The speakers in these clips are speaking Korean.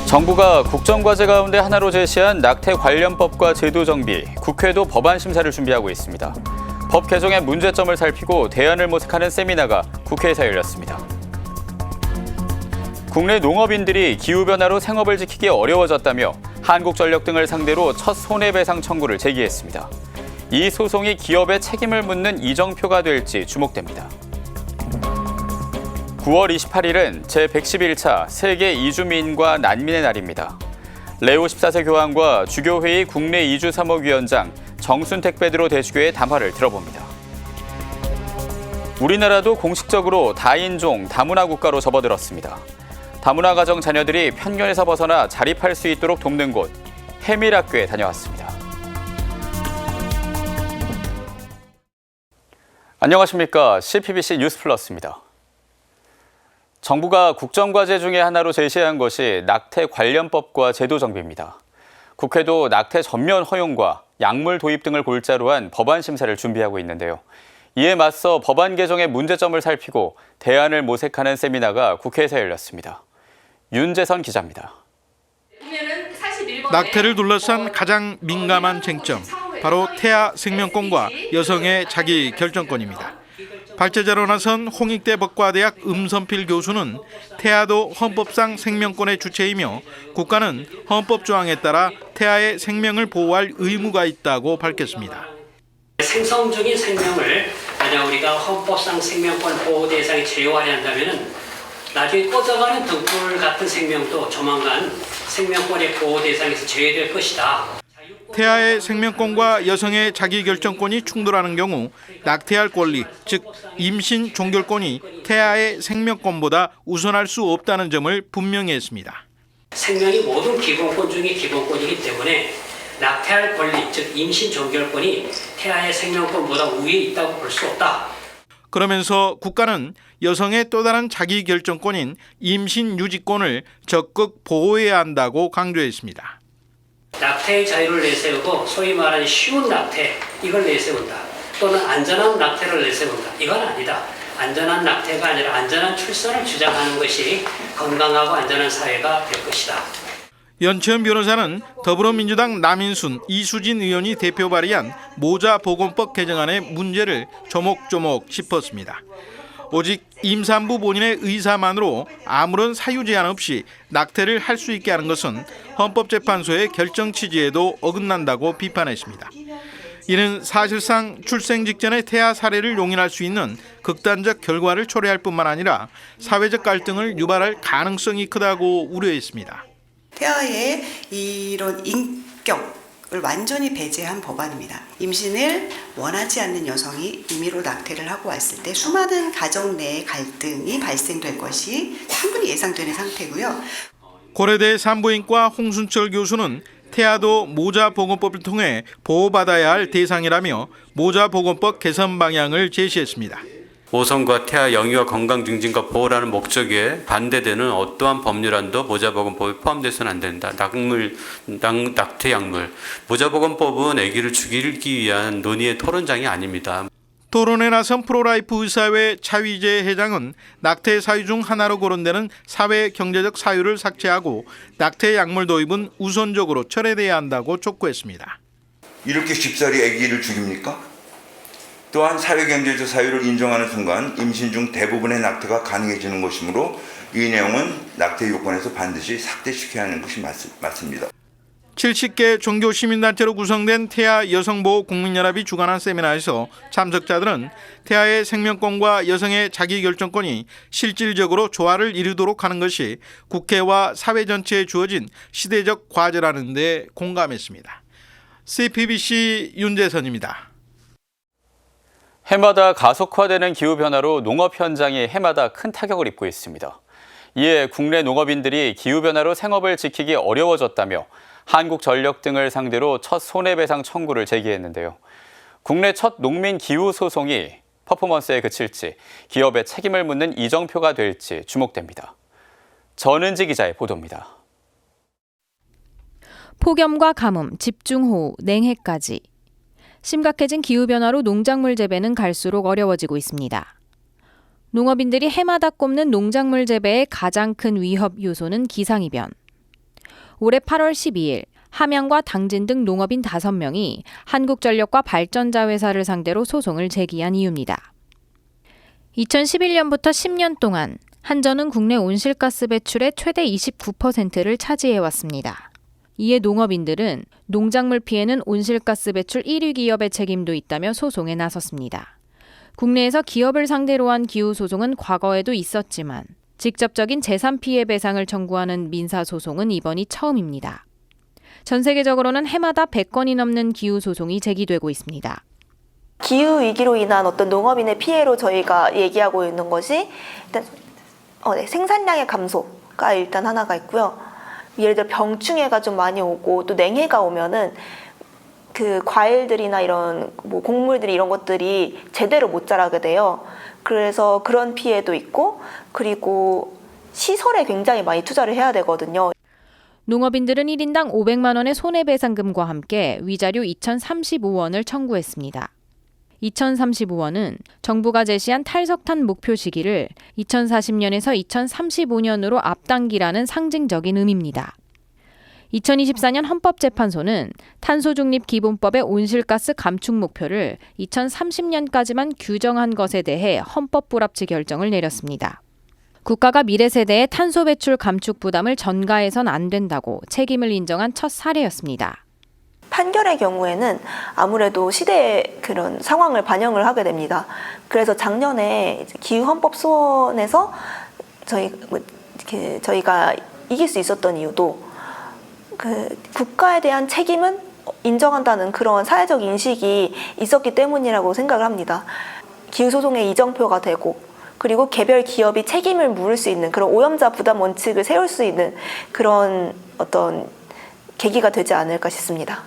정부가 국정과제 가운데 하나로 제시한 낙태 관련법과 제도 정비, 국회도 법안 심사를 준비하고 있습니다. 법 개정의 문제점을 살피고 대안을 모색하는 세미나가 국회에서 열렸습니다. 국내 농업인들이 기후변화로 생업을 지키기 어려워졌다며 한국전력 등을 상대로 첫 손해배상 청구를 제기했습니다. 이 소송이 기업의 책임을 묻는 이정표가 될지 주목됩니다. 9월 28일은 제111차 세계 이주민과 난민의 날입니다. 레오 14세 교황과 주교회의 국내 이주 사목위원장 정순택 베드로 대주교의 담화를 들어봅니다. 우리나라도 공식적으로 다인종 다문화 국가로 접어들었습니다. 다문화 가정 자녀들이 편견에서 벗어나 자립할 수 있도록 돕는 곳, 해밀학교에 다녀왔습니다. 안녕하십니까. CPBC 뉴스플러스입니다. 정부가 국정과제 중에 하나로 제시한 것이 낙태 관련법과 제도 정비입니다. 국회도 낙태 전면 허용과 약물 도입 등을 골자로 한 법안 심사를 준비하고 있는데요. 이에 맞서 법안 개정의 문제점을 살피고 대안을 모색하는 세미나가 국회에서 열렸습니다. 윤재선 기자입니다. 낙태를 둘러싼 가장 민감한 쟁점, 바로 태아 생명권과 여성의 자기 결정권입니다. 발제자로 나선 홍익대 법과대학 음선필 교수는 태아도 헌법상 생명권의 주체이며 국가는 헌법 조항에 따라 태아의 생명을 보호할 의무가 있다고 밝혔습니다. 생성 중인 생명을 만약 우리가 헌법상 생명권 보호 대상에 제외해야 한다면 나중에 꺼져가는 등불 같은 생명도 조만간 생명권의 보호 대상에서 제외될 것이다. 태아의 생명권과 여성의 자기결정권이 충돌하는 경우 낙태할 권리, 즉 임신 종결권이 태아의 생명권보다 우선할 수 없다는 점을 분명히 했습니다. 생명이 모든 기본권 중에 기본권이기 때문에 낙태할 권리, 즉 임신 종결권이 태아의 생명권보다 우위에 있다고 볼 수 없다. 그러면서 국가는 여성의 또 다른 자기결정권인 임신 유지권을 적극 보호해야 한다고 강조했습니다. 낙태의 자유를 내세우고 소위 말하는 쉬운 낙태, 이걸 내세운다. 또는 안전한 낙태를 내세운다. 이건 아니다. 안전한 낙태가 아니라 안전한 출산을 주장하는 것이 건강하고 안전한 사회가 될 것이다. 연채연 변호사는 더불어민주당 남인순, 이수진 의원이 대표 발의한 모자보건법 개정안의 문제를 조목조목 짚었습니다. 오직 임산부 본인의 의사만으로 아무런 사유 제한 없이 낙태를 할 수 있게 하는 것은 헌법재판소의 결정 취지에도 어긋난다고 비판했습니다. 이는 사실상 출생 직전의 태아 사례를 용인할 수 있는 극단적 결과를 초래할 뿐만 아니라 사회적 갈등을 유발할 가능성이 크다고 우려했습니다. 태아의 이런 인격을 완전히 배제한 법안입니다. 임신을 원하지 않는 여성이 임의로 낙태를 하고 왔을 때 수많은 가정 내 갈등이 발생될 것이 충분히 예상되는 상태고요. 고려대 산부인과 홍순철 교수는 태아도 모자보건법을 통해 보호받아야 할 대상이라며 모자보건법 개선 방향을 제시했습니다. 모성과 태아 영유아 건강 증진과 보호라는 목적에 반대되는 어떠한 법률안도 모자보건법에 포함돼서는 안 된다. 낙태 약물. 모자보건법은 아기를 죽이기 위한 논의의 토론장이 아닙니다. 토론에 나선 프로라이프 의사회 차위재 회장은 낙태 사유 중 하나로 거론되는 사회 경제적 사유를 삭제하고 낙태 약물 도입은 우선적으로 철회돼야 한다고 촉구했습니다. 이렇게 쉽사리 아기를 죽입니까? 또한 사회경제적 사유를 인정하는 순간 임신 중 대부분의 낙태가 가능해지는 것이므로 이 내용은 낙태 요건에서 반드시 삭제시켜야 하는 것이 맞습니다. 70개 종교 시민단체로 구성된 태아 여성보호 국민연합이 주관한 세미나에서 참석자들은 태아의 생명권과 여성의 자기결정권이 실질적으로 조화를 이루도록 하는 것이 국회와 사회 전체에 주어진 시대적 과제라는 데 공감했습니다. CPBC 윤재선입니다. 해마다 가속화되는 기후변화로 농업 현장이 해마다 큰 타격을 입고 있습니다. 이에 국내 농업인들이 기후변화로 생업을 지키기 어려워졌다며 한국전력 등을 상대로 첫 손해배상 청구를 제기했는데요. 국내 첫 농민 기후 소송이 퍼포먼스에 그칠지 기업의 책임을 묻는 이정표가 될지 주목됩니다. 전은지 기자의 보도입니다. 폭염과 가뭄, 집중호우, 냉해까지. 심각해진 기후변화로 농작물 재배는 갈수록 어려워지고 있습니다. 농업인들이 해마다 꼽는 농작물 재배의 가장 큰 위협 요소는 기상이변. 올해 8월 12일 함양과 당진 등 농업인 5명이 한국전력과 발전자 회사를 상대로 소송을 제기한 이유입니다. 2011년부터 10년 동안 한전은 국내 온실가스 배출의 최대 29%를 차지해왔습니다. 이에 농업인들은 농작물 피해는 온실가스 배출 1위 기업의 책임도 있다며 소송에 나섰습니다. 국내에서 기업을 상대로 한 기후소송은 과거에도 있었지만 직접적인 재산 피해 배상을 청구하는 민사소송은 이번이 처음입니다. 전 세계적으로는 해마다 100건이 넘는 기후소송이 제기되고 있습니다. 기후위기로 인한 어떤 농업인의 피해로 저희가 얘기하고 있는 것이 일단 생산량의 감소가 일단 하나가 있고요. 예를 들어 병충해가 좀 많이 오고 또 냉해가 오면은 그 과일들이나 이런 곡물들이 이런 것들이 제대로 못 자라게 돼요. 그래서 그런 피해도 있고 그리고 시설에 굉장히 많이 투자를 해야 되거든요. 농업인들은 1인당 500만 원의 손해배상금과 함께 위자료 2,035원을 청구했습니다. 2,035원은 정부가 제시한 탈석탄 목표 시기를 2040년에서 2035년으로 앞당기라는 상징적인 의미입니다. 2024년 헌법재판소는 탄소중립기본법의 온실가스 감축 목표를 2030년까지만 규정한 것에 대해 헌법 불합치 결정을 내렸습니다. 국가가 미래 세대의 탄소 배출 감축 부담을 전가해선 안 된다고 책임을 인정한 첫 사례였습니다. 판결의 경우에는 아무래도 시대의 그런 상황을 반영을 하게 됩니다. 그래서 작년에 기후헌법소원에서 저희가 이길 수 있었던 이유도 국가에 대한 책임은 인정한다는 그런 사회적 인식이 있었기 때문이라고 생각을 합니다. 기후소송의 이정표가 되고 그리고 개별 기업이 책임을 물을 수 있는 그런 오염자 부담 원칙을 세울 수 있는 그런 어떤 계기가 되지 않을까 싶습니다.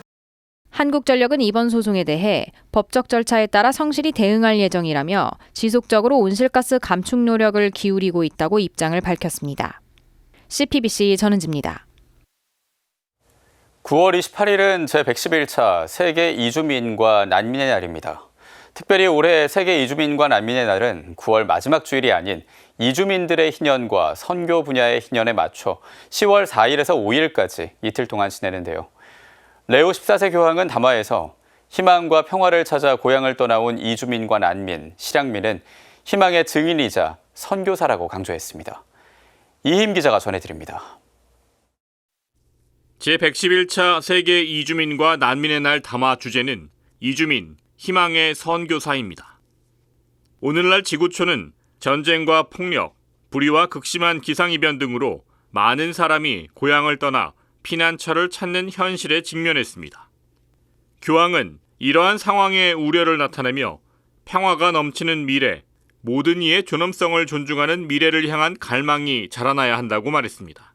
한국전력은 이번 소송에 대해 법적 절차에 따라 성실히 대응할 예정이라며 지속적으로 온실가스 감축 노력을 기울이고 있다고 입장을 밝혔습니다. CPBC 전은지입니다. 9월 28일은 제111차 세계 이주민과 난민의 날입니다. 특별히 올해 세계 이주민과 난민의 날은 9월 마지막 주일이 아닌 이주민들의 희년과 선교 분야의 희년에 맞춰 10월 4일에서 5일까지 이틀 동안 지내는데요. 레오 14세 교황은 담화에서 희망과 평화를 찾아 고향을 떠나온 이주민과 난민, 실향민은 희망의 증인이자 선교사라고 강조했습니다. 이힘 기자가 전해드립니다. 제111차 세계 이주민과 난민의 날 담화 주제는 이주민, 희망의 선교사입니다. 오늘날 지구촌은 전쟁과 폭력, 불의와 극심한 기상이변 등으로 많은 사람이 고향을 떠나 피난처를 찾는 현실에 직면했습니다. 교황은 이러한 상황에 우려를 나타내며 평화가 넘치는 미래, 모든 이의 존엄성을 존중하는 미래를 향한 갈망이 자라나야 한다고 말했습니다.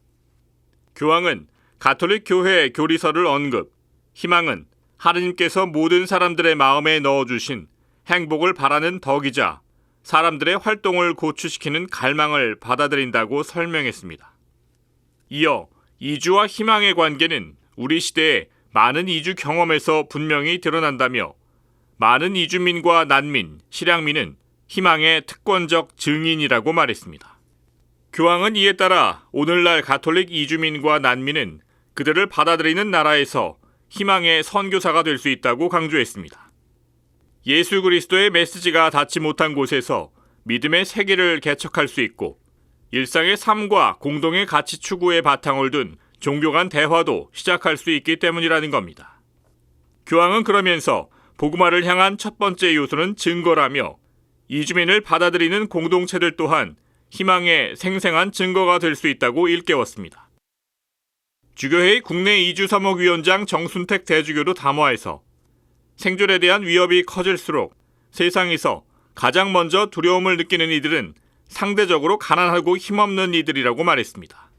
교황은 가톨릭 교회 교리서를 언급, 희망은 하느님께서 모든 사람들의 마음에 넣어주신 행복을 바라는 덕이자 사람들의 활동을 고취시키는 갈망을 받아들인다고 설명했습니다. 이어 이주와 희망의 관계는 우리 시대의 많은 이주 경험에서 분명히 드러난다며 많은 이주민과 난민, 실향민은 희망의 특권적 증인이라고 말했습니다. 교황은 이에 따라 오늘날 가톨릭 이주민과 난민은 그들을 받아들이는 나라에서 희망의 선교사가 될 수 있다고 강조했습니다. 예수 그리스도의 메시지가 닿지 못한 곳에서 믿음의 세계를 개척할 수 있고 일상의 삶과 공동의 가치 추구에 바탕을 둔 종교 간 대화도 시작할 수 있기 때문이라는 겁니다. 교황은 그러면서 복음화를 향한 첫 번째 요소는 증거라며 이주민을 받아들이는 공동체들 또한 희망의 생생한 증거가 될 수 있다고 일깨웠습니다. 주교회의 국내 이주사목위원장 정순택 대주교도 담화에서 생존에 대한 위협이 커질수록 세상에서 가장 먼저 두려움을 느끼는 이들은 상대적으로 가난하고 힘없는 이들이라고 말했습니다.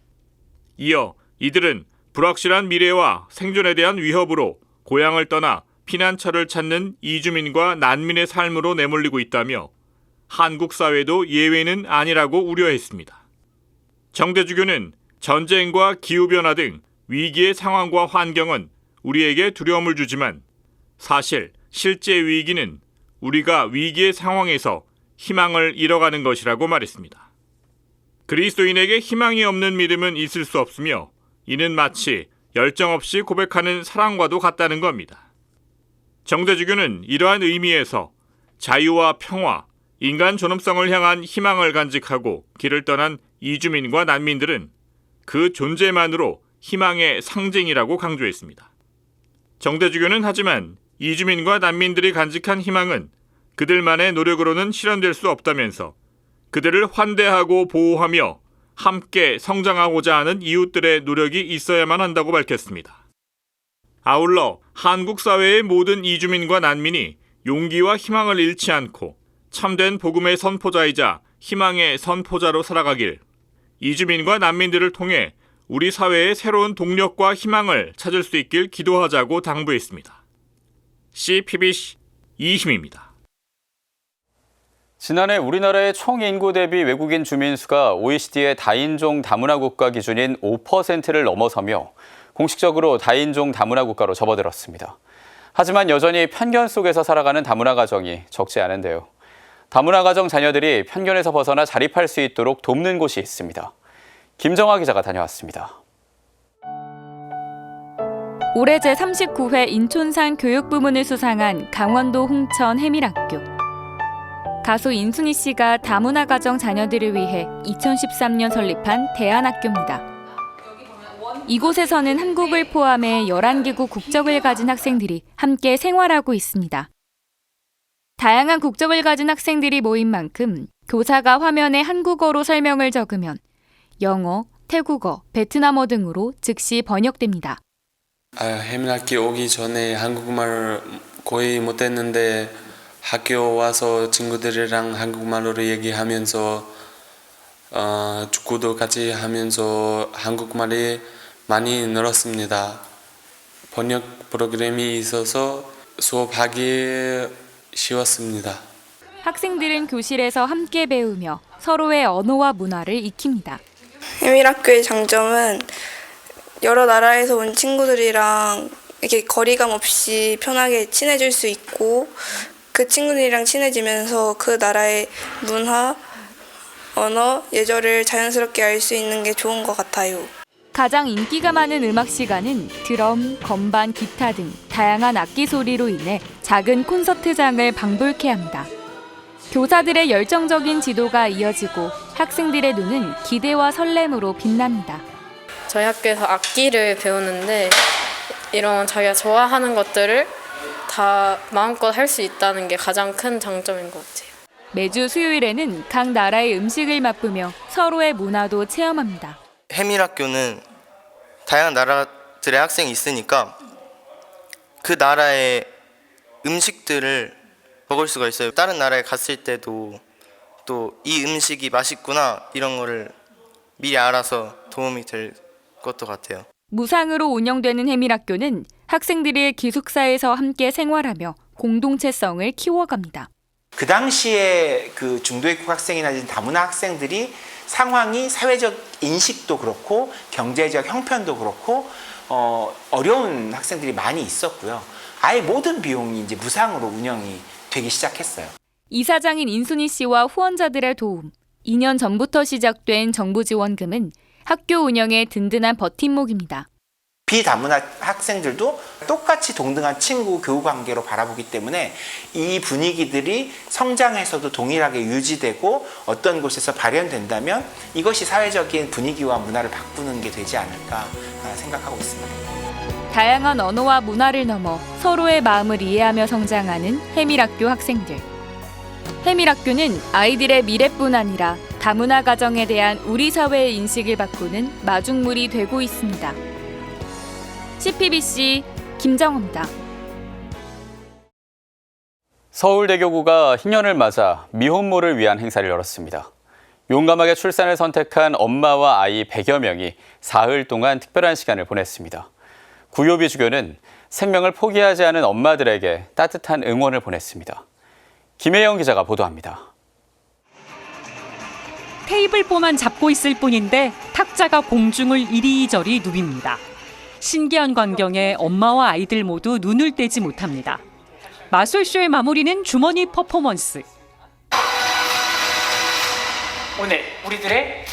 이어 이들은 불확실한 미래와 생존에 대한 위협으로 고향을 떠나 피난처를 찾는 이주민과 난민의 삶으로 내몰리고 있다며 한국 사회도 예외는 아니라고 우려했습니다. 정 대주교는 전쟁과 기후변화 등 위기의 상황과 환경은 우리에게 두려움을 주지만 사실 실제 위기는 우리가 위기의 상황에서 희망을 잃어가는 것이라고 말했습니다. 그리스도인에게 희망이 없는 믿음은 있을 수 없으며 이는 마치 열정 없이 고백하는 사랑과도 같다는 겁니다. 정대주교는 이러한 의미에서 자유와 평화, 인간 존엄성을 향한 희망을 간직하고 길을 떠난 이주민과 난민들은 그 존재만으로 희망의 상징이라고 강조했습니다. 정대주교는 하지만 이주민과 난민들이 간직한 희망은 그들만의 노력으로는 실현될 수 없다면서 그들을 환대하고 보호하며 함께 성장하고자 하는 이웃들의 노력이 있어야만 한다고 밝혔습니다. 아울러 한국 사회의 모든 이주민과 난민이 용기와 희망을 잃지 않고 참된 복음의 선포자이자 희망의 선포자로 살아가길, 이주민과 난민들을 통해 우리 사회의 새로운 동력과 희망을 찾을 수 있길 기도하자고 당부했습니다. CPBC 이희임입니다. 지난해 우리나라의 총 인구 대비 외국인 주민 수가 OECD의 다인종 다문화 국가 기준인 5%를 넘어서며 공식적으로 다인종 다문화 국가로 접어들었습니다. 하지만 여전히 편견 속에서 살아가는 다문화 가정이 적지 않은데요. 다문화 가정 자녀들이 편견에서 벗어나 자립할 수 있도록 돕는 곳이 있습니다. 김정아 기자가 다녀왔습니다. 올해 제39회 인촌산 교육부문을 수상한 강원도 홍천 해밀학교. 가수 인순이 씨가 다문화 가정 자녀들을 위해 2013년 설립한 대안학교입니다. 이곳에서는 한국을 포함해 11개국 국적을 가진 학생들이 함께 생활하고 있습니다. 다양한 국적을 가진 학생들이 모인 만큼 교사가 화면에 한국어로 설명을 적으면 영어, 태국어, 베트남어 등으로 즉시 번역됩니다. 해밀학교 오기 전에 한국말을 거의 못했는데 학교 와서 친구들이랑 한국말로 얘기하면서 축구도 같이 하면서 한국말이 많이 늘었습니다. 번역 프로그램이 있어서 수업하기 쉬웠습니다. 학생들은 교실에서 함께 배우며 서로의 언어와 문화를 익힙니다. 해밀학교의 장점은 여러 나라에서 온 친구들이랑 이렇게 거리감 없이 편하게 친해질 수 있고 그 친구들이랑 친해지면서 그 나라의 문화, 언어, 예절을 자연스럽게 알 수 있는 게 좋은 것 같아요. 가장 인기가 많은 음악 시간은 드럼, 건반, 기타 등 다양한 악기 소리로 인해 작은 콘서트장을 방불케 합니다. 교사들의 열정적인 지도가 이어지고 학생들의 눈은 기대와 설렘으로 빛납니다. 저희 학교에서 악기를 배우는데 이런 자기가 좋아하는 것들을 다 마음껏 할 수 있다는 게 가장 큰 장점인 것 같아요. 매주 수요일에는 각 나라의 음식을 맛보며 서로의 문화도 체험합니다. 해밀학교는 다양한 나라들의 학생이 있으니까 그 나라의 음식들을 먹을 수가 있어요. 다른 나라에 갔을 때도 또 이 음식이 맛있구나 이런 거를 미리 알아서 도움이 될 것도 같아요. 무상으로 운영되는 해밀학교는 학생들이 기숙사에서 함께 생활하며 공동체성을 키워갑니다. 그 당시에 그 중도입국 학생이나 다문화 학생들이 상황이 사회적 인식도 그렇고 경제적 형편도 그렇고 어려운 학생들이 많이 있었고요. 아예 모든 비용이 이제 무상으로 운영이 되기 시작했어요. 이사장인 인순이 씨와 후원자들의 도움, 2년 전부터 시작된 정부 지원금은 학교 운영의 든든한 버팀목입니다. 비다문화 학생들도 똑같이 동등한 친구 교우 관계로 바라보기 때문에 이 분위기들이 성장에서도 동일하게 유지되고 어떤 곳에서 발현된다면 이것이 사회적인 분위기와 문화를 바꾸는 게 되지 않을까 생각하고 있습니다. 다양한 언어와 문화를 넘어 서로의 마음을 이해하며 성장하는 해밀학교 학생들. 해밀학교는 아이들의 미래뿐 아니라 다문화 가정에 대한 우리 사회의 인식을 바꾸는 마중물이 되고 있습니다. CPBC 김정호입니다. 서울대교구가 희년을 맞아 미혼모를 위한 행사를 열었습니다. 용감하게 출산을 선택한 엄마와 아이 100여 명이 사흘 동안 특별한 시간을 보냈습니다. 구요비 주교는 생명을 포기하지 않은 엄마들에게 따뜻한 응원을 보냈습니다. 김혜영 기자가 보도합니다. 테이블보만 잡고 있을 뿐인데 탁자가 공중을 이리저리 누빕니다. 신기한 광경에 엄마와 아이들 모두 눈을 떼지 못합니다. 마술쇼의 마무리는 주머니 퍼포먼스. 오늘 우리들의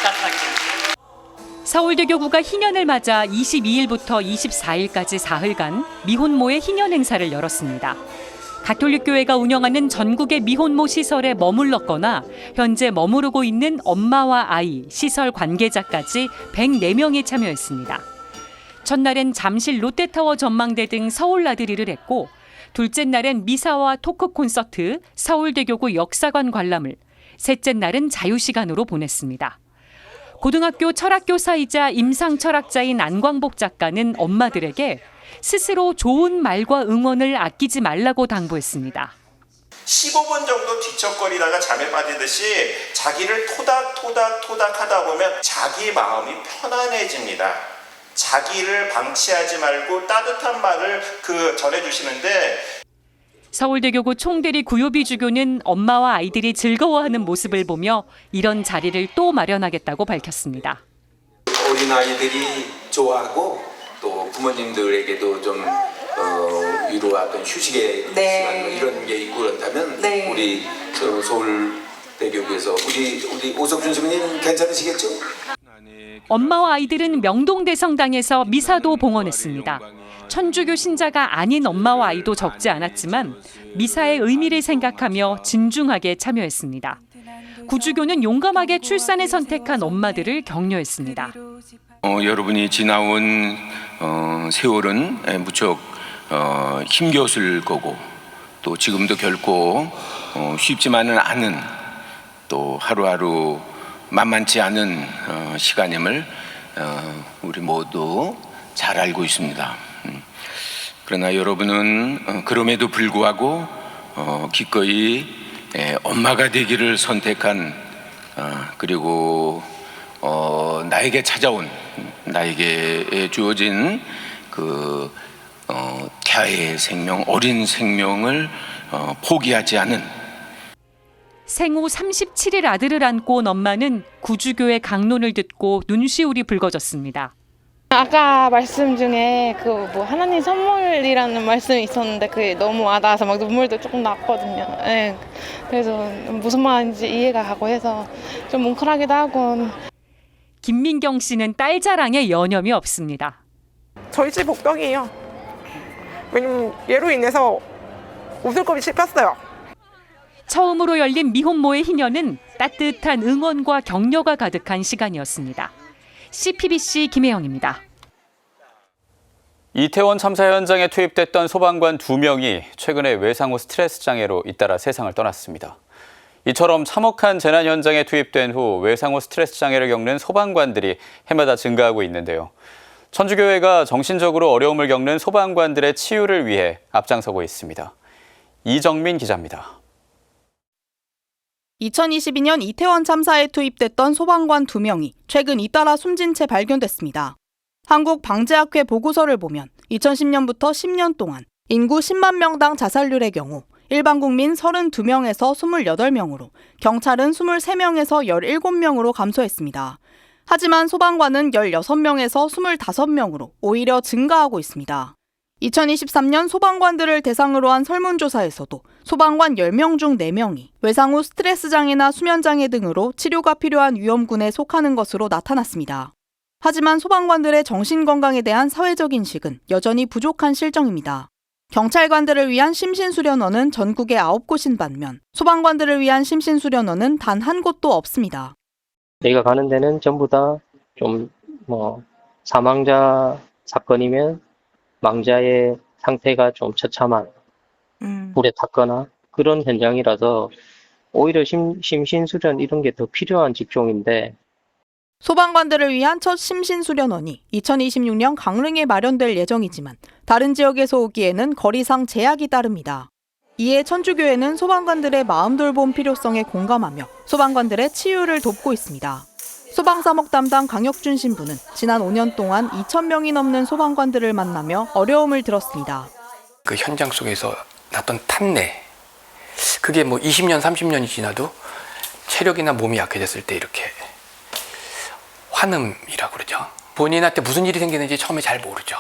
따뜻하게. 서울대교구가 희년을 맞아 22일부터 24일까지 사흘간 미혼모의 희년 행사를 열었습니다. 가톨릭교회가 운영하는 전국의 미혼모 시설에 머물렀거나 현재 머무르고 있는 엄마와 아이, 시설 관계자까지 104명이 참여했습니다. 첫날엔 잠실 롯데타워 전망대 등 서울 나들이를 했고 둘째 날엔 미사와 토크 콘서트, 서울대교구 역사관 관람을, 셋째 날은 자유시간으로 보냈습니다. 고등학교 철학교사이자 임상철학자인 안광복 작가는 엄마들에게 스스로 좋은 말과 응원을 아끼지 말라고 당부했습니다. 15분 정도 뒤척거리다가 잠에 빠지듯이 자기를 토닥토닥 하다 보면 자기 마음이 편안해집니다. 자기를 방치하지 말고 따뜻한 말을 전해주시는데 서울대교구 총대리 구요비 주교는 엄마와 아이들이 즐거워하는 모습을 보며 이런 자리를 또 마련하겠다고 밝혔습니다. 어린아이들이 좋아하고 또 부모님들에게도 좀 위로와 어떤 휴식의 시간 이런 게 있고 그렇다면 우리 서울대교구에서 우리 오석준 시민님 괜찮으시겠죠? 엄마와 아이들은 명동대성당에서 미사도 봉헌했습니다. 천주교 신자가 아닌 엄마와 아이도 적지 않았지만 미사의 의미를 생각하며 진중하게 참여했습니다. 구주교는 용감하게 출산을 선택한 엄마들을 격려했습니다. 여러분이 지나온 세월은 무척 힘겨웠을 거고 또 지금도 결코 쉽지만은 않은 또 하루하루 만만치 않은 시간임을 우리 모두 잘 알고 있습니다. 그러나 여러분은 그럼에도 불구하고 기꺼이 엄마가 되기를 선택한 그리고 나에게 찾아온 나에게 주어진 그 태아의 생명, 어린 생명을 포기하지 않은 생후 37일 아들을 안고 온 엄마는 구주교의 강론을 듣고 눈시울이 붉어졌습니다. 아까 말씀 중에 하나님 선물이라는 말씀이 있었는데 그게 너무 와닿아서 막 눈물도 조금 났거든요. 네. 그래서 무슨 말인지 이해가 가고 해서 좀 뭉클하기도 하고. 김민경 씨는 딸 자랑에 여념이 없습니다. 저희 집 복덕이에요. 왜냐면 얘로 인해서 웃을 겁이 씹혔어요. 처음으로 열린 미혼모의 희년은 따뜻한 응원과 격려가 가득한 시간이었습니다. CPBC 김혜영입니다. 이태원 참사 현장에 투입됐던 소방관 2명이 최근에 외상후 스트레스 장애로 잇따라 세상을 떠났습니다. 이처럼 참혹한 재난 현장에 투입된 후 외상후 스트레스 장애를 겪는 소방관들이 해마다 증가하고 있는데요. 천주교회가 정신적으로 어려움을 겪는 소방관들의 치유를 위해 앞장서고 있습니다. 이정민 기자입니다. 2022년 이태원 참사에 투입됐던 소방관 2명이 최근 잇따라 숨진 채 발견됐습니다. 한국방재학회 보고서를 보면 2010년부터 10년 동안 인구 10만 명당 자살률의 경우 일반 국민 32명에서 28명으로 경찰은 23명에서 17명으로 감소했습니다. 하지만 소방관은 16명에서 25명으로 오히려 증가하고 있습니다. 2023년 소방관들을 대상으로 한 설문조사에서도 소방관 10명 중 4명이 외상후 스트레스 장애나 수면 장애 등으로 치료가 필요한 위험군에 속하는 것으로 나타났습니다. 하지만 소방관들의 정신건강에 대한 사회적 인식은 여전히 부족한 실정입니다. 경찰관들을 위한 심신수련원은 전국에 9곳인 반면 소방관들을 위한 심신수련원은 단 한 곳도 없습니다. 저희가 가는 데는 전부 다 좀 사망자 사건이면 망자의 상태가 좀 처참한 불에 탔거나 그런 현장이라서 오히려 심신수련 이런 게 더 필요한 직종인데 소방관들을 위한 첫 심신수련원이 2026년 강릉에 마련될 예정이지만 다른 지역에서 오기에는 거리상 제약이 따릅니다. 이에 천주교회는 소방관들의 마음 돌봄 필요성에 공감하며 소방관들의 치유를 돕고 있습니다. 소방사목 담당 강혁준 신부는 지난 5년 동안 2,000명이 넘는 소방관들을 만나며 어려움을 들었습니다. 그 현장 속에서 났던 탄내, 그게 20년, 30년이 지나도 체력이나 몸이 약해졌을 때 이렇게 환음이라고 그러죠. 본인한테 무슨 일이 생기는지 처음에 잘 모르죠.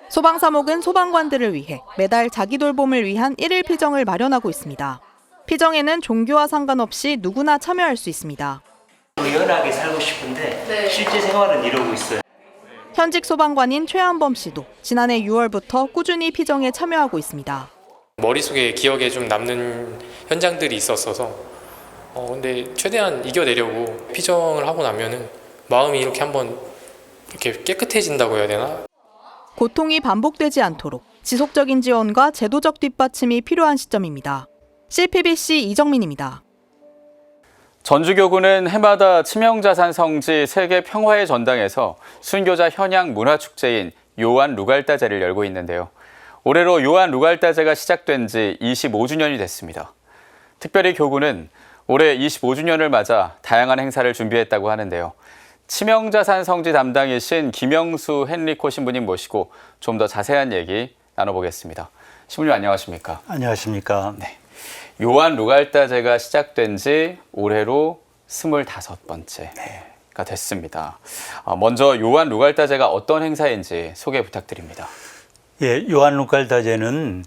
소방사목은 소방관들을 위해 매달 자기 돌봄을 위한 1일 피정을 마련하고 있습니다. 피정에는 종교와 상관없이 누구나 참여할 수 있습니다. 의연하게 살고 싶은데 실제 생활은 이러고 있어요. 현직 소방관인 최한범 씨도 지난해 6월부터 꾸준히 피정에 참여하고 있습니다. 머릿속에 기억에 좀 남는 현장들이 있었어서 근데 최대한 이겨내려고 피정을 하고 나면은 마음이 이렇게 한번 이렇게 깨끗해진다고 해야 되나? 고통이 반복되지 않도록 지속적인 지원과 제도적 뒷받침이 필요한 시점입니다. CPBC 이정민입니다. 전주교구는 해마다 치명자산 성지 세계 평화의 전당에서 순교자 현양 문화축제인 요한 루갈다제를 열고 있는데요. 올해로 요한 루갈다제가 시작된 지 25주년이 됐습니다. 특별히 교구는 올해 25주년을 맞아 다양한 행사를 준비했다고 하는데요. 치명자산 성지 담당이신 김영수 헨리코 신부님 모시고 좀 더 자세한 얘기 나눠보겠습니다. 신부님 안녕하십니까? 안녕하십니까? 네. 요한 루갈다제가 시작된 지 올해로 25번째가 됐습니다. 먼저 요한 루갈다제가 어떤 행사인지 소개 부탁드립니다. 예, 요한 루갈다제는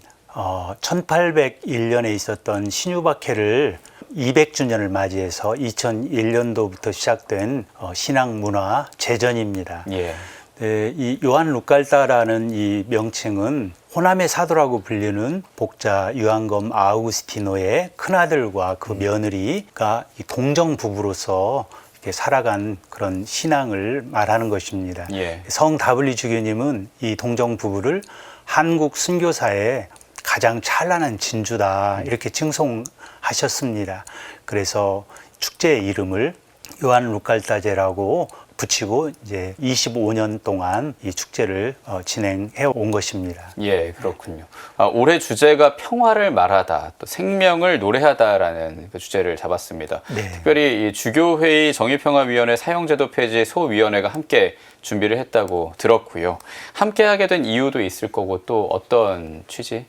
1801년에 있었던 신유박해를 200주년을 맞이해서 2001년도부터 시작된 신앙문화 제전입니다. 예. 네, 이 요한 루갈다라는 이 명칭은 호남의 사도라고 불리는 복자 요한검 아우구스티노의 큰아들과 그 며느리가 동정 부부로서 이렇게 살아간 그런 신앙을 말하는 것입니다. 예. 성 다블리 주교님은 이 동정 부부를 한국 순교사의 가장 찬란한 진주다 이렇게 칭송하셨습니다. 그래서 축제의 이름을 요한 루갈다제라고 붙이고 이제 25년 동안 이 축제를 진행해 온 것입니다. 예, 그렇군요. 올해 주제가 평화를 말하다, 또 생명을 노래하다라는 그 주제를 잡았습니다. 네. 특별히 이 주교회의 정의평화위원회 사형제도 폐지 소위원회가 함께 준비를 했다고 들었고요. 함께 하게 된 이유도 있을 거고 또 어떤 취지,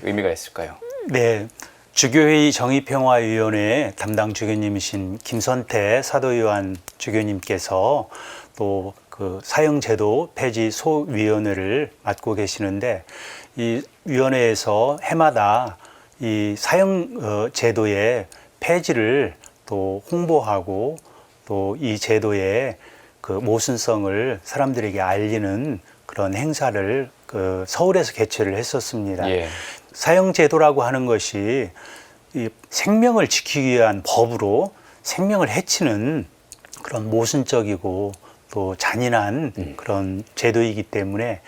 의미가 있을까요? 네. 주교회의 정의평화위원회 담당 주교님이신 김선태 사도요한 주교님께서 또 그 사형제도 폐지 소위원회를 맡고 계시는데 이 위원회에서 해마다 이 사형제도의 폐지를 또 홍보하고 또 이 제도의 그 모순성을 사람들에게 알리는 그런 행사를 그 서울에서 개최를 했었습니다. 예. 사형제도라고 하는 것이 이 생명을 지키기 위한 법으로 생명을 해치는 그런 모순적이고 또 잔인한 그런 제도이기 때문에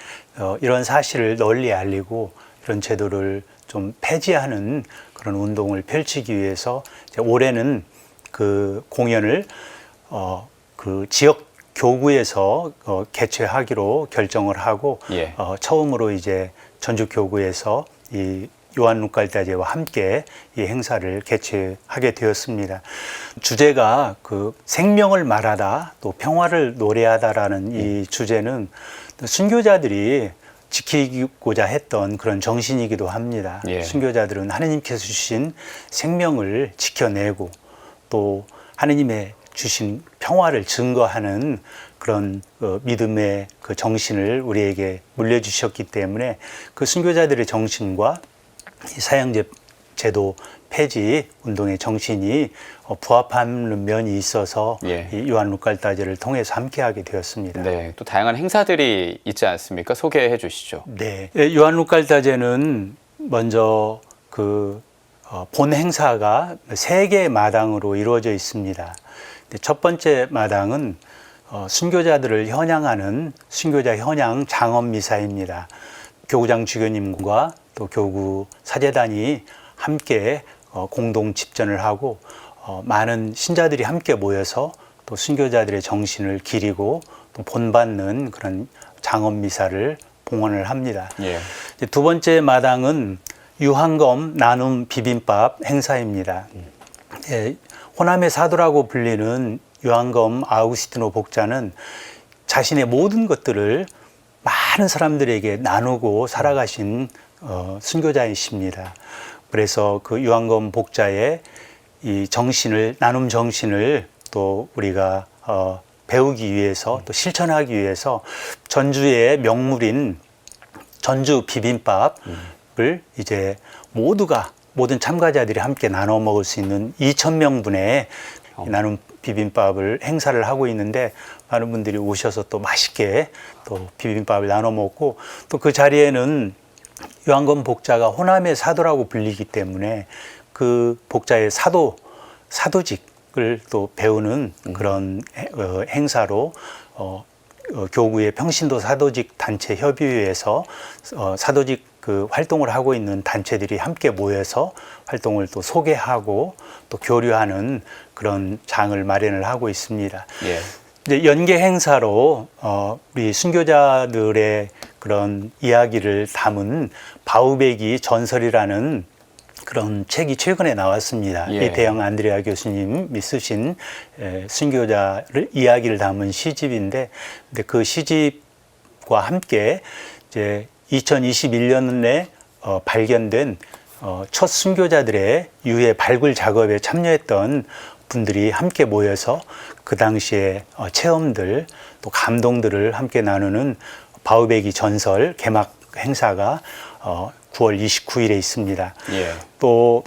이런 사실을 널리 알리고 이런 제도를 좀 폐지하는 그런 운동을 펼치기 위해서 이제 올해는 그 공연을 그 지역 교구에서 개최하기로 결정을 하고 예. 처음으로 이제 전주 교구에서 이 요한 루갈다제와 함께 이 행사를 개최하게 되었습니다. 주제가 그 생명을 말하다 또 평화를 노래하다라는 이 주제는 순교자들이 지키고자 했던 그런 정신이기도 합니다. 예. 순교자들은 하느님께서 주신 생명을 지켜내고 또 하느님의 주신 평화를 증거하는 그런 믿음의 그 정신을 우리에게 물려주셨기 때문에 그 순교자들의 정신과 이 사형제도 폐지 운동의 정신이 부합하는 면이 있어서 예. 이 요한 루갈다제를 통해서 함께하게 되었습니다. 네, 또 다양한 행사들이 있지 않습니까? 소개해 주시죠. 네, 요한 루갈다제는 먼저 그 본 행사가 3개의 마당으로 이루어져 있습니다. 첫 번째 마당은 순교자들을 현양하는 순교자 현양 장엄 미사입니다. 교구장 주교님과 또 교구 사제단이 함께 공동 집전을 하고 많은 신자들이 함께 모여서 또 순교자들의 정신을 기리고 또 본받는 그런 장엄 미사를 봉헌을 합니다. 예. 두 번째 마당은 유한검 나눔 비빔밥 행사입니다. 예, 호남의 사도라고 불리는 요한검 아우구스티노 복자는 자신의 모든 것들을 많은 사람들에게 나누고 살아가신 순교자이십니다. 그래서 그 요한검 복자의 이 정신을 나눔 정신을 또 우리가 배우기 위해서 또 실천하기 위해서 전주의 명물인 전주 비빔밥을 이제 모든 참가자들이 함께 나눠 먹을 수 있는 2,000명분의 나눔 비빔밥을 행사를 하고 있는데 많은 분들이 오셔서 또 맛있게 또 비빔밥을 나눠 먹고 또 그 자리에는 요한권 복자가 호남의 사도라고 불리기 때문에 그 복자의 사도직을 또 배우는 그런 행사로 교구의 평신도 사도직 단체 협의회에서 사도직 그 활동을 하고 있는 단체들이 함께 모여서 활동을 또 소개하고 또 교류하는 그런 장을 마련을 하고 있습니다. 예. 이제 연계 행사로 우리 순교자들의 그런 이야기를 담은 바우베기 전설이라는 그런 책이 최근에 나왔습니다. 예. 이태영 안드레아 교수님이 쓰신 순교자를 이야기를 담은 시집인데, 근데 그 시집과 함께 이제 2021년에 발견된 첫 순교자들의 유해 발굴 작업에 참여했던 분들이 함께 모여서 그 당시에 체험들 또 감동들을 함께 나누는 바우베기 전설 개막 행사가 9월 29일에 있습니다. 예. 또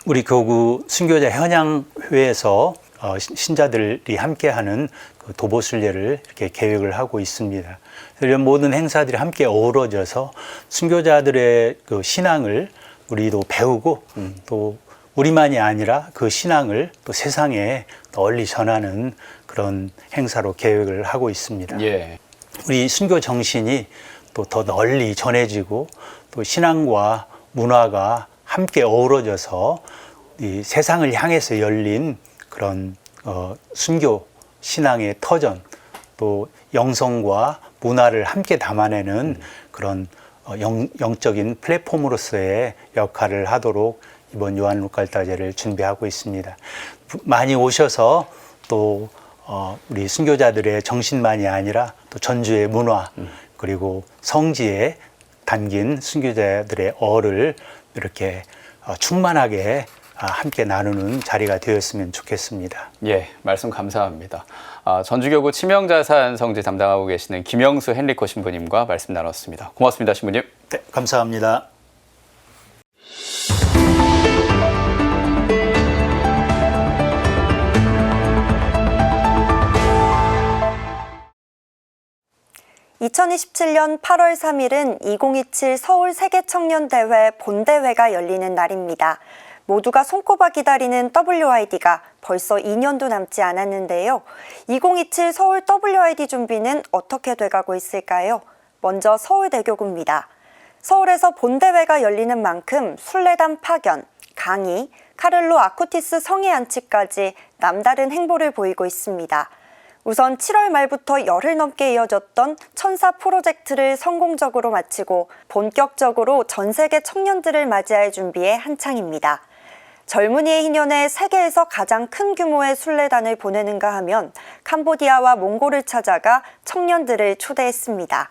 우리 교구 순교자 현양회에서 신자들이 함께하는 그 도보순례를 이렇게 계획을 하고 있습니다. 이런 모든 행사들이 함께 어우러져서 순교자들의 그 신앙을 우리도 배우고 또 우리만이 아니라 그 신앙을 또 세상에 널리 전하는 그런 행사로 계획을 하고 있습니다. 예. 우리 순교 정신이 또 더 널리 전해지고 또 신앙과 문화가 함께 어우러져서 이 세상을 향해서 열린 그런 순교 신앙의 터전, 또 영성과 문화를 함께 담아내는 그런 영적인 플랫폼으로서의 역할을 하도록 이번 요한 루카알타제를 준비하고 있습니다. 많이 오셔서 또 우리 순교자들의 정신만이 아니라 또 전주의 문화 그리고 성지에 담긴 순교자들의 어를 이렇게 충만하게 함께 나누는 자리가 되었으면 좋겠습니다. 예, 말씀 감사합니다. 전주교구 치명자산 성지 담당하고 계시는 김영수 헨리코 신부님과 말씀 나눴습니다. 고맙습니다, 신부님. 네, 감사합니다. (2027년 8월 3일은) 2027 서울 세계청년대회 본대회가 열리는 날입니다. 모두가 손꼽아 기다리는 WID가 벌써 2년도 남지 않았는데요. 2027 서울 WID 준비는 어떻게 돼가고 있을까요? 먼저 서울대교구입니다. 서울에서 본대회가 열리는 만큼 순례단 파견, 강의, 카를로 아쿠티스 성의 안치까지 남다른 행보를 보이고 있습니다. 우선 7월 말부터 열흘 넘게 이어졌던 천사 프로젝트를 성공적으로 마치고 본격적으로 전 세계 청년들을 맞이할 준비에 한창입니다. 젊은이의 희년에 세계에서 가장 큰 규모의 순례단을 보내는가 하면 캄보디아와 몽골을 찾아가 청년들을 초대했습니다.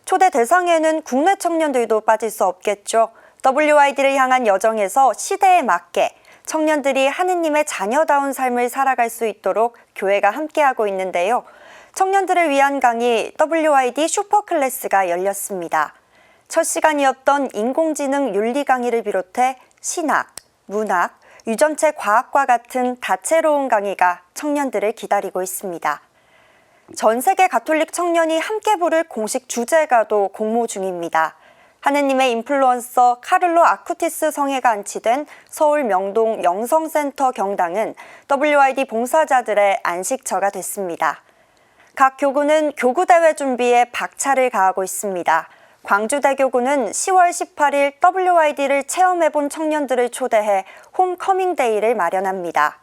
초대 대상에는 국내 청년들도 빠질 수 없겠죠. WID를 향한 여정에서 시대에 맞게 청년들이 하느님의 자녀다운 삶을 살아갈 수 있도록 교회가 함께하고 있는데요. 청년들을 위한 강의 WID 슈퍼클래스가 열렸습니다. 첫 시간이었던 인공지능 윤리 강의를 비롯해 신학, 문학, 유전체 과학과 같은 다채로운 강의가 청년들을 기다리고 있습니다. 전 세계 가톨릭 청년이 함께 부를 공식 주제가도 공모 중입니다. 하느님의 인플루언서 카를로 아쿠티스 성회가 안치된 서울 명동 영성센터 경당은 WID 봉사자들의 안식처가 됐습니다. 각 교구는 교구대회 준비에 박차를 가하고 있습니다. 광주대교구는 10월 18일 WID를 체험해본 청년들을 초대해 홈커밍데이를 마련합니다.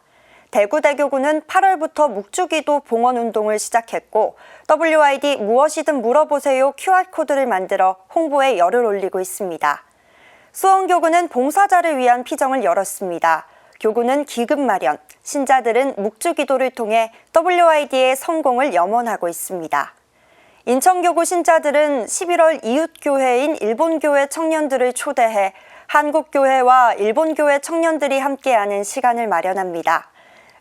대구대교구는 8월부터 묵주기도 봉헌운동을 시작했고 WID 무엇이든 물어보세요 QR코드를 만들어 홍보에 열을 올리고 있습니다. 수원교구는 봉사자를 위한 피정을 열었습니다. 교구는 기금 마련, 신자들은 묵주기도를 통해 WID의 성공을 염원하고 있습니다. 인천교구 신자들은 11월 이웃교회인 일본교회 청년들을 초대해 한국교회와 일본교회 청년들이 함께하는 시간을 마련합니다.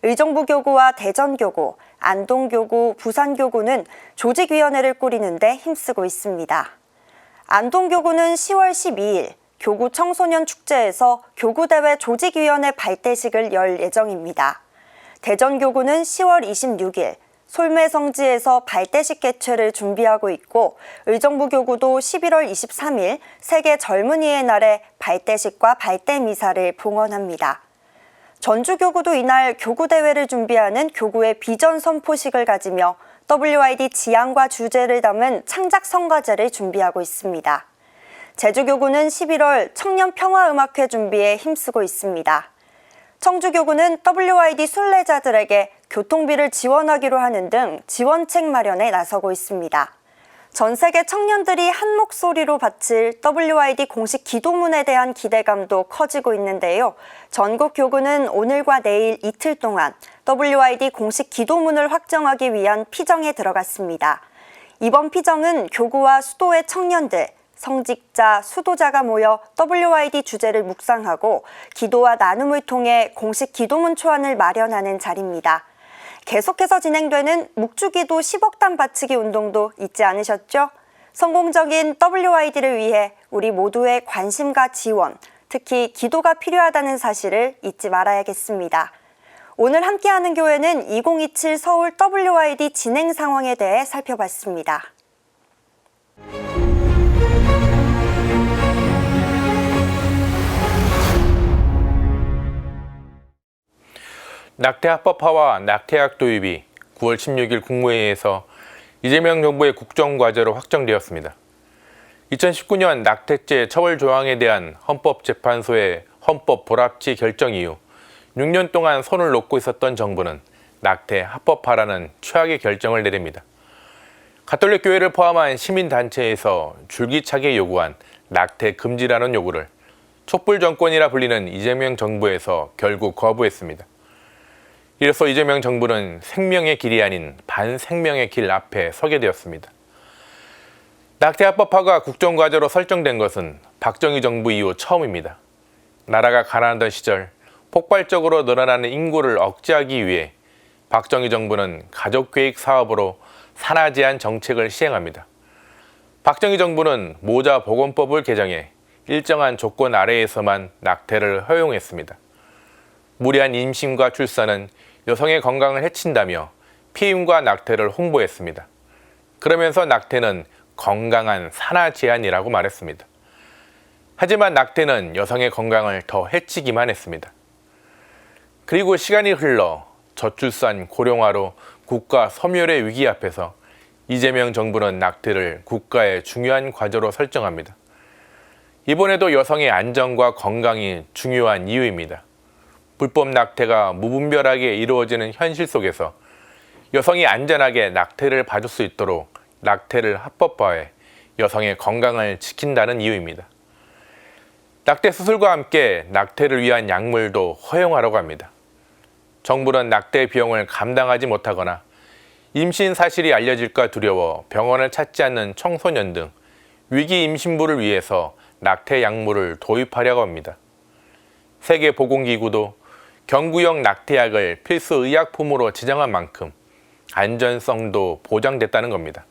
의정부교구와 대전교구, 안동교구, 부산교구는 조직위원회를 꾸리는데 힘쓰고 있습니다. 안동교구는 10월 12일 교구 청소년 축제에서 교구대회 조직위원회 발대식을 열 예정입니다. 대전교구는 10월 26일 솔매성지에서 발대식 개최를 준비하고 있고 의정부교구도 11월 23일 세계 젊은이의 날에 발대식과 발대미사를 봉헌합니다. 전주교구도 이날 교구대회를 준비하는 교구의 비전 선포식을 가지며 WID 지향과 주제를 담은 창작 성가제를 준비하고 있습니다. 제주교구는 11월 청년평화음악회 준비에 힘쓰고 있습니다. 청주교구는 WID 순례자들에게 교통비를 지원하기로 하는 등 지원책 마련에 나서고 있습니다. 전 세계 청년들이 한 목소리로 바칠 WID 공식 기도문에 대한 기대감도 커지고 있는데요. 전국 교구는 오늘과 내일 이틀 동안 WID 공식 기도문을 확정하기 위한 피정에 들어갔습니다. 이번 피정은 교구와 수도의 청년들, 성직자, 수도자가 모여 WID 주제를 묵상하고 기도와 나눔을 통해 공식 기도문 초안을 마련하는 자리입니다. 계속해서 진행되는 묵주기도 10억 단 바치기 운동도 잊지 않으셨죠? 성공적인 WID를 위해 우리 모두의 관심과 지원, 특히 기도가 필요하다는 사실을 잊지 말아야겠습니다. 오늘 함께하는 교회는 2027 서울 WID 진행 상황에 대해 살펴봤습니다. 낙태 합법화와 낙태약 도입이 9월 16일 국무회의에서 이재명 정부의 국정과제로 확정되었습니다. 2019년 낙태죄 처벌 조항에 대한 헌법재판소의 헌법 불합치 결정 이후 6년 동안 손을 놓고 있었던 정부는 낙태 합법화라는 최악의 결정을 내립니다. 가톨릭 교회를 포함한 시민단체에서 줄기차게 요구한 낙태 금지라는 요구를 촛불 정권이라 불리는 이재명 정부에서 결국 거부했습니다. 이로써 이재명 정부는 생명의 길이 아닌 반생명의 길 앞에 서게 되었습니다. 낙태 합법화가 국정과제로 설정된 것은 박정희 정부 이후 처음입니다. 나라가 가난하던 시절 폭발적으로 늘어나는 인구를 억제하기 위해 박정희 정부는 가족계획 사업으로 산하 제한 정책을 시행합니다. 박정희 정부는 모자보건법을 개정해 일정한 조건 아래에서만 낙태를 허용했습니다. 무리한 임신과 출산은 여성의 건강을 해친다며 피임과 낙태를 홍보했습니다. 그러면서 낙태는 건강한 산하 제한이라고 말했습니다. 하지만 낙태는 여성의 건강을 더 해치기만 했습니다. 그리고 시간이 흘러 저출산 고령화로 국가 소멸의 위기 앞에서 이재명 정부는 낙태를 국가의 중요한 과제로 설정합니다. 이번에도 여성의 안전과 건강이 중요한 이유입니다. 불법 낙태가 무분별하게 이루어지는 현실 속에서 여성이 안전하게 낙태를 받을 수 있도록 낙태를 합법화해 여성의 건강을 지킨다는 이유입니다. 낙태 수술과 함께 낙태를 위한 약물도 허용하려고 합니다. 정부는 낙태 비용을 감당하지 못하거나 임신 사실이 알려질까 두려워 병원을 찾지 않는 청소년 등 위기 임신부를 위해서 낙태 약물을 도입하려고 합니다. 세계보건기구도 경구용 낙태약을 필수 의약품으로 지정한 만큼 안전성도 보장됐다는 겁니다.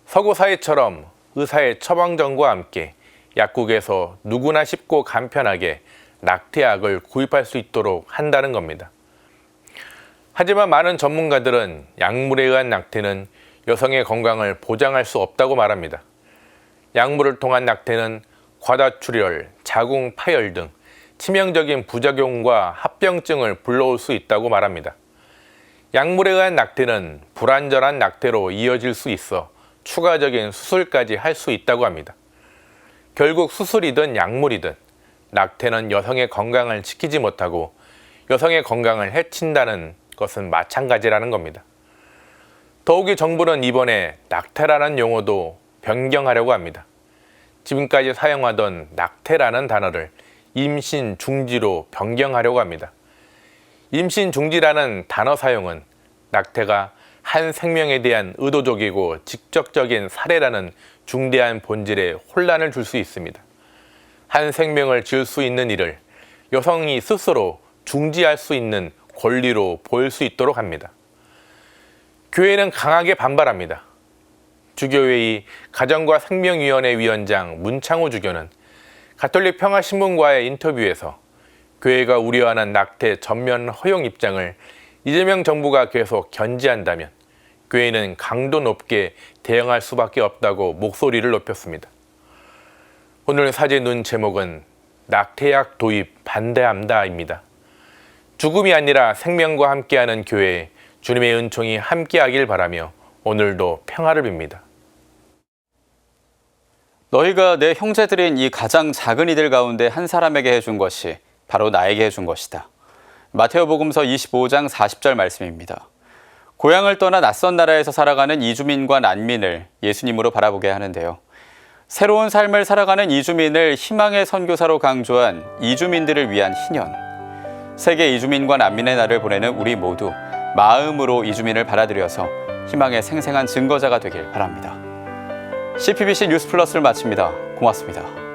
서구 사회처럼 의사의 처방전과 함께 약국에서 누구나 쉽고 간편하게 낙태약을 구입할 수 있도록 한다는 겁니다. 하지만 많은 전문가들은 약물에 의한 낙태는 여성의 건강을 보장할 수 없다고 말합니다. 약물을 통한 낙태는 과다출혈, 자궁 파열 등 치명적인 부작용과 합병증을 불러올 수 있다고 말합니다. 약물에 의한 낙태는 불안전한 낙태로 이어질 수 있어 추가적인 수술까지 할 수 있다고 합니다. 결국 수술이든 약물이든 낙태는 여성의 건강을 지키지 못하고 여성의 건강을 해친다는 것은 마찬가지라는 겁니다. 더욱이 정부는 이번에 낙태라는 용어도 변경하려고 합니다. 지금까지 사용하던 낙태라는 단어를 임신 중지로 변경하려고 합니다. 임신 중지라는 단어 사용은 낙태가 한 생명에 대한 의도적이고 직접적인 살해라는 중대한 본질에 혼란을 줄 수 있습니다. 한 생명을 지을 수 있는 일을 여성이 스스로 중지할 수 있는 권리로 보일 수 있도록 합니다. 교회는 강하게 반발합니다. 주교회의 가정과 생명위원회 위원장 문창호 주교는 가톨릭 평화신문과의 인터뷰에서 교회가 우려하는 낙태 전면 허용 입장을 이재명 정부가 계속 견제한다면 교회는 강도 높게 대응할 수밖에 없다고 목소리를 높였습니다. 오늘 사제 눈 제목은 낙태약 도입 반대합니다입니다. 죽음이 아니라 생명과 함께하는 교회에 주님의 은총이 함께하길 바라며 오늘도 평화를 빕니다. 너희가 내 형제들인 이 가장 작은 이들 가운데 한 사람에게 해준 것이 바로 나에게 해준 것이다. 마태오복음서 25장 40절 말씀입니다. 고향을 떠나 낯선 나라에서 살아가는 이주민과 난민을 예수님으로 바라보게 하는데요. 새로운 삶을 살아가는 이주민을 희망의 선교사로 강조한 이주민들을 위한 희년. 세계 이주민과 난민의 날을 보내는 우리 모두 마음으로 이주민을 받아들여서 희망의 생생한 증거자가 되길 바랍니다. CPBC 뉴스 플러스를 마칩니다. 고맙습니다.